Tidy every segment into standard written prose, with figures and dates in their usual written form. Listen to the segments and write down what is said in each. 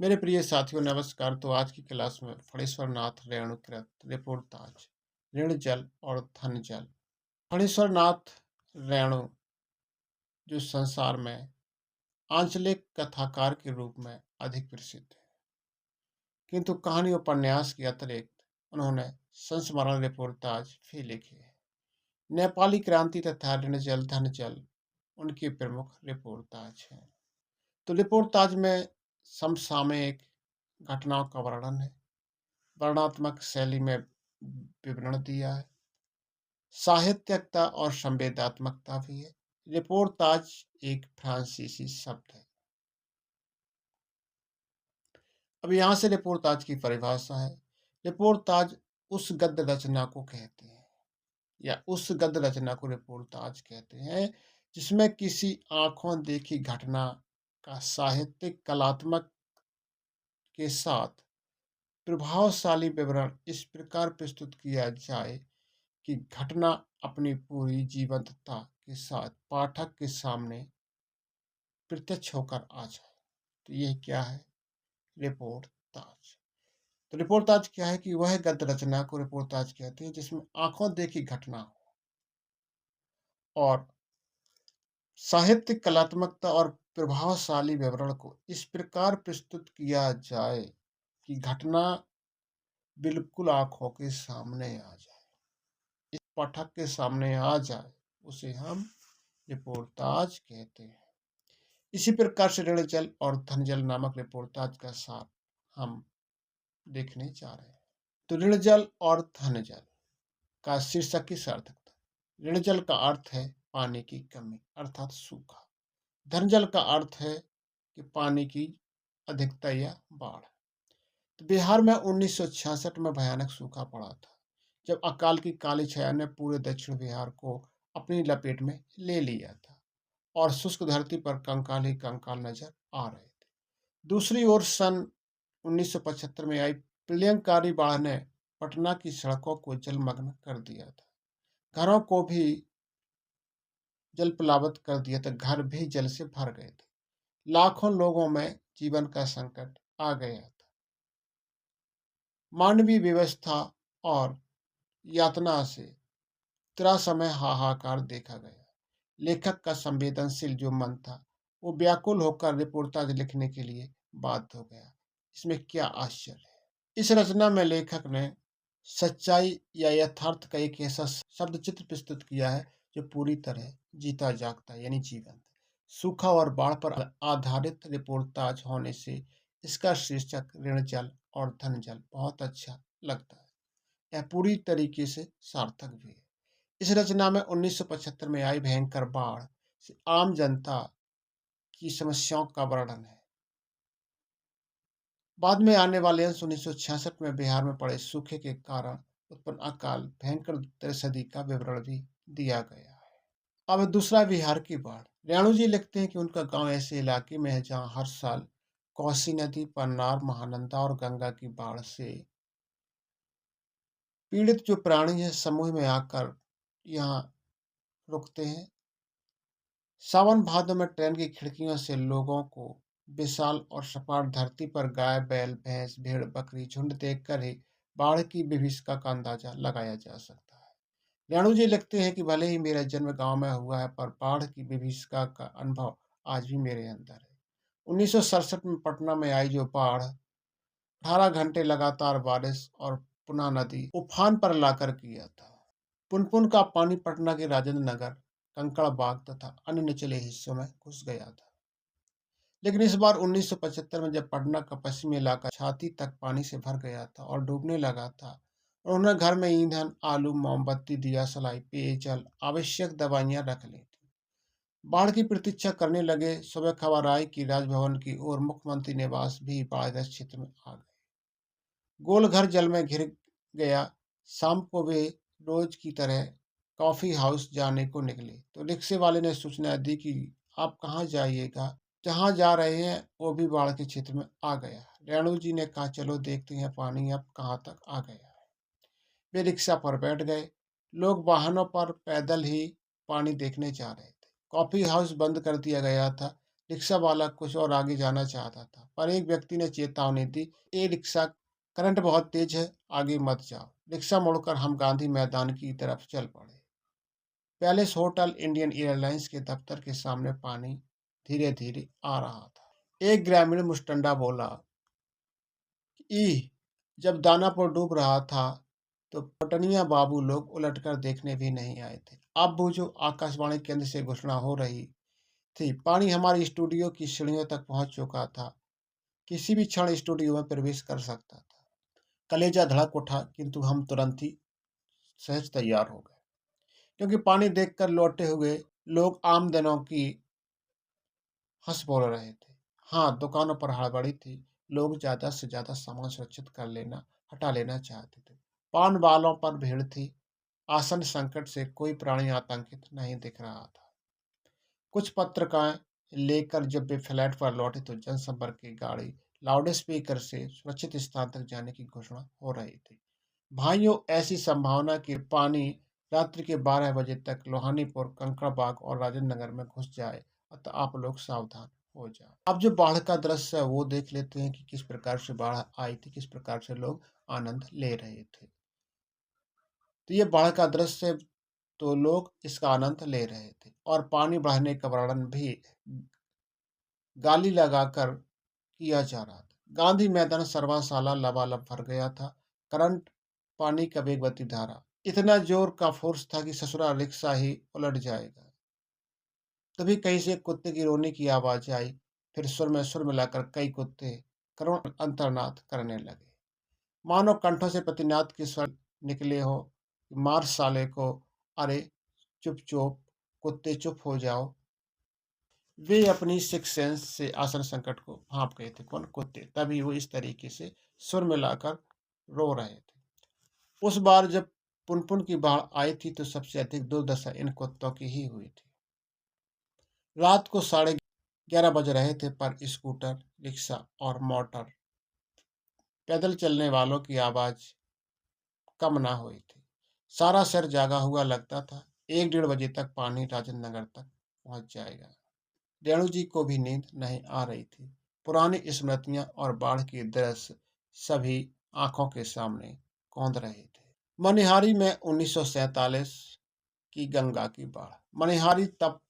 मेरे प्रिय साथियों नमस्कार। तो आज की क्लास में फणीश्वर नाथ रेणुकृत रिपोर्टाज ऋण जल और धन जल। फणीश्वर नाथ रेणु जो संसार में आंचलिक कथाकार के रूप में अधिक प्रसिद्ध है, किंतु कहानी उपन्यास के अतिरिक्त उन्होंने संस्मरण रिपोर्टाज भी लिखे हैं। नेपाली क्रांति तथा ऋण जल धन जल उनकी प्रमुख रिपोर्टाज हैं। तो रिपोर्टाज में समसामयिक घटनाओं का वर्णन है, वर्णनात्मक शैली में विवरण दिया है, साहित्यिकता और संवेदनात्मकता भी है। रिपोर्टाज एक फ्रांसीसी शब्द है। अब यहाँ से रिपोर्टाज की परिभाषा है। रिपोर्टाज उस गद्य रचना को कहते हैं या उस गद्य रचना को रिपोर्टाज कहते हैं जिसमें किसी आंखों देखी घटना का साहित्यिक कलात्मक के साथ प्रभावशाली विवरण इस प्रकार प्रस्तुत किया जाए कि घटना अपनी पूरी जीवंतता के साथ पाठक के सामने प्रत्यक्ष होकर आ जाए। तो यह क्या है? रिपोर्टाज। तो रिपोर्टाज क्या है कि वह गद्य रचना को रिपोर्टाज कहते हैं जिसमें आंखों देखी घटना हो और साहित्यिक कलात्मकता और प्रभावशाली विवरण को इस प्रकार प्रस्तुत किया जाए कि घटना बिल्कुल आंखों के सामने आ जाए, इस पाठक के सामने आ जाए, उसे हम रिपोर्टाज कहते हैं। इसी प्रकार से ऋण जल और धन जल नामक रिपोर्टाज का सार हम देखने जा रहे हैं। तो ऋण जल और धन जल का शीर्षक की सार्थकता। ऋण जल का अर्थ है पानी की कमी अर्थात सूखा। धन जल का अर्थ है कि पानी की अधिकता या बाढ़। तो बिहार में 1966 में भयानक सूखा पड़ा था, जब अकाल की काली छाया ने पूरे दक्षिण बिहार को अपनी लपेट में ले लिया था और शुष्क धरती पर कंकाल ही कंकाल नजर आ रहे थे। दूसरी ओर सन 1975 में आई प्रलयंकारी बाढ़ ने पटना की सड़कों को जलमग्न कर दिया था। घरों को भी जलप्लावित कर दिया था, घर भी जल से भर गए थे। लाखों लोगों में जीवन का संकट आ गया था। मानवीय व्यवस्था और यातना से त्रासमय हाहाकार देखा गया। लेखक का संवेदनशील जो मन था वो व्याकुल होकर रिपोर्टाज लिखने के लिए बाध्य हो गया। इसमें क्या आश्चर्य है? इस रचना में लेखक ने सच्चाई या यथार्थ का एक ऐसा शब्द चित्र प्रस्तुत किया है जो पूरी तरह जीता जागता यानी जीवंत। सूखा और बाढ़ पर आधारित रिपोर्टाज होने से इसका शीर्षक ऋण जल और धन जल बहुत अच्छा लगता है। यह पूरी तरीके से सार्थक भी है। इस रचना में 1975 में आई भयंकर बाढ़ से आम जनता की समस्याओं का वर्णन है। बाद में आने वाले अंश 1966 में बिहार में पड़े सूखे के कारण उत्पन्न अकाल भयंकर त्रसदी का विवरण भी दिया गया है। अब दूसरा बिहार की बाढ़। रेणु जी लिखते हैं कि उनका गांव ऐसे इलाके में है जहां हर साल कोसी नदी, पन्नार, महानंदा और गंगा की बाढ़ से पीड़ित जो प्राणी है समूह में आकर यहाँ रुकते हैं। सावन भादों में ट्रेन की खिड़कियों से लोगों को विशाल और सपाट धरती पर गाय, बैल, भैंस, भेड़, बकरी झुंड देखकर ही बाढ़ की विभीषिका का अंदाजा लगाया जा सकता है। रेणु जी लिखते हैं कि भले ही मेरा जन्म गांव में हुआ है, पर बाढ़ की विभीषिका का अनुभव आज भी मेरे अंदर है। 1967 में पटना में आई जो बाढ़ 18 घंटे लगातार बारिश और पुनः नदी उफान पर लाकर किया था। पुनपुन का पानी पटना के राजेंद्र नगर, कंकड़बाग तथा अन्य निचले हिस्सों में घुस गया था। लेकिन इस बार 1975 में जब पटना का पश्चिमी इलाका छाती तक पानी से भर गया था और डूबने लगा था, और उन्होंने घर में ईंधन, आलू, मोमबत्ती, दिया सलाई, पेयजल, आवश्यक दवाइयां रख ली थी। बाढ़ की प्रतीक्षा करने लगे। सुबह खबर आई कि राजभवन की ओर मुख्यमंत्री निवास भी बाढ़ग्रस्त क्षेत्र में आ गए। गोल घर जल में घिर गया। शाम को वे रोज की तरह कॉफी हाउस जाने को निकले तो रिक्शे वाले ने सूचना दी कि आप कहाँ जाइएगा, जहाँ जा रहे हैं वो भी बाढ़ के क्षेत्र में आ गया। रेणु जी ने कहा चलो देखते हैं पानी अब कहाँ तक आ गया है। वे रिक्शा पर बैठ गए। लोग वाहनों पर पैदल ही पानी देखने जा रहे थे। कॉफी हाउस बंद कर दिया गया था। रिक्शा वाला कुछ और आगे जाना चाहता था, पर एक व्यक्ति ने चेतावनी दी, "ये रिक्शा करंट बहुत तेज है, आगे मत जाओ।" रिक्शा मुड़कर हम गांधी मैदान की तरफ चल पड़े। पैलेस होटल इंडियन एयरलाइंस के दफ्तर के सामने पानी धीरे-धीरे आ रहा था। एक ग्रामीण मुस्टंडा बोला, "ईह! जब दानापुर डूब रहा था, तो पटनिया बाबू लोग उलटकर देखने भी नहीं आए थे। अब बूझो आकाशवाणी केंद्र से घोषणा हो रही थी। पानी हमारे स्टूडियो की सीढ़ियों तक पहुंच चुका था। किसी भी क्षण स्टूडियो में प्रवेश कर सकता था। कलेजा धड़क उठा, किंतु हम तुरंत ही सहज तैयार हो गए, क्योंकि पानी देखकर लौटे हुए लोग आम दिनों की हंस बोल रहे थे। हाँ, दुकानों पर हड़बड़ी थी। लोग ज्यादा से ज्यादा सामान सुरक्षित कर लेना, हटा लेना चाहते थे। पान वालों पर भीड़ थी। आसन संकट से कोई प्राणी आतंकित नहीं दिख रहा था। कुछ पत्रिकाएं लेकर जब वे फ्लैट पर लौटे तो जनसंपर्क की गाड़ी लाउड स्पीकर से सुरक्षित स्थान तक जाने की घोषणा हो रही थी। भाइयों, ऐसी संभावना कि पानी रात्रि के 12 बजे तक लोहानीपुर, कंकड़बाग और राजेंद्र नगर में घुस जाए, अतः आप लोग सावधान हो जाओ। अब जो बाढ़ का दृश्य है वो देख लेते हैं कि किस प्रकार से बाढ़ आई थी, किस प्रकार से लोग आनंद ले रहे थे। तो ये बाढ़ का दृश्य, तो लोग इसका आनंद ले रहे थे और पानी बढ़ने का वर्णन भी गाली लगाकर किया जा रहा था। गांधी मैदान सर्वशाला लबालब भर गया था। करंट पानी का वेगवती धारा, इतना जोर का फोर्स था कि ससुरा रिक्शा ही उलट जाएगा। तभी कहीं से एक कुत्ते की रोने की आवाज आई। फिर सुर में सुर मिलाकर कई कुत्ते करुण अंतर्नाद करने लगे, मानो कंठों से प्रतिनाद के स्वर निकले हो। मार साले को, अरे चुप चुप, कुत्ते चुप हो जाओ। वे अपनी सिक्स सेंस से आसन संकट को भांप गए थे। कौन? कुत्ते। तभी वो इस तरीके से सुर मिलाकर रो रहे थे। उस बार जब पुनपुन की बाढ़ आई थी तो सबसे अधिक दुर्दशा इन कुत्तों की ही हुई थी। रात को 11:30 बज रहे थे, पर स्कूटर, रिक्शा और मोटर पैदल चलने वालों की आवाज कम ना हुई थी। सारा शहर जागा हुआ लगता था। 1-1:30 बजे तक पानी राजेंद्र नगर तक पहुंच जाएगा। रेणु जी को भी नींद नहीं आ रही थी। पुरानी स्मृतियां और बाढ़ के दृश्य सभी आंखों के सामने कौंध रहे थे। मनिहारी में 1947 की गंगा की बाढ़। मनिहारी तब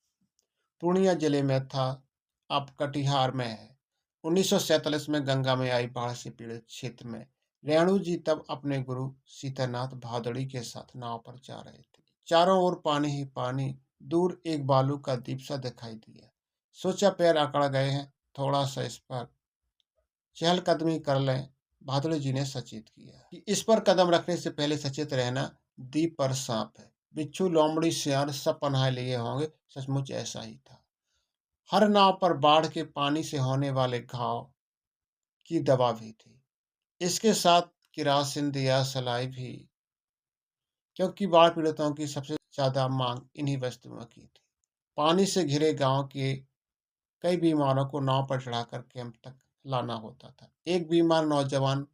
पूर्णिया जिले में था, अब कटिहार में है। 1947 में गंगा में आई बाढ़ से पीड़ित क्षेत्र में रेणु जी तब अपने गुरु सीतानाथ भादुड़ी के साथ नाव पर जा रहे थे। चारों ओर पानी ही पानी। दूर एक बालू का दीप सा दिखाई दिया। सोचा पैर अकड़ गए हैं, थोड़ा सा इस पर चहलकदमी कर लें। भादुड़ी जी ने सचेत किया कि इस पर कदम रखने से पहले सचेत रहना, दीप पर सांप है। बिच्छू, लोमड़ी, सियार सब पनाह लिए होंगे। सचमुच ऐसा ही था। हर नाव पर बाढ़ के पानी से होने वाले घाव की दवा भी थी। इसके साथ किरासिन, दिया, सलाई भी, क्योंकि बाढ़ पीड़ितों की सबसे ज्यादा मांग इन्हीं वस्तुओं की थी। पानी से घिरे गांव के कई बीमारों को नाव पर चढ़ाकर कैंप तक लाना होता था। एक बीमार नौजवान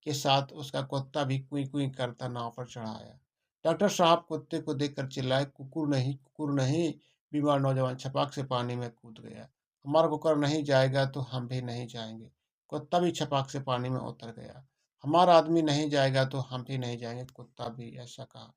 के साथ उसका कुत्ता भी कुई कुई करता नाव पर चढ़ाया। डॉक्टर साहब कुत्ते को देखकर चिल्लाए, कुकुर नहीं, कुकुर नहीं। बीमार नौजवान छपाक से पानी में कूद गया। हमारा कुकर नहीं जाएगा तो हम भी नहीं जाएंगे। कुत्ता भी छपाक से पानी में उतर गया। हमारा आदमी नहीं जाएगा तो हम भी नहीं जाएंगे। कुत्ता भी ऐसा कहा।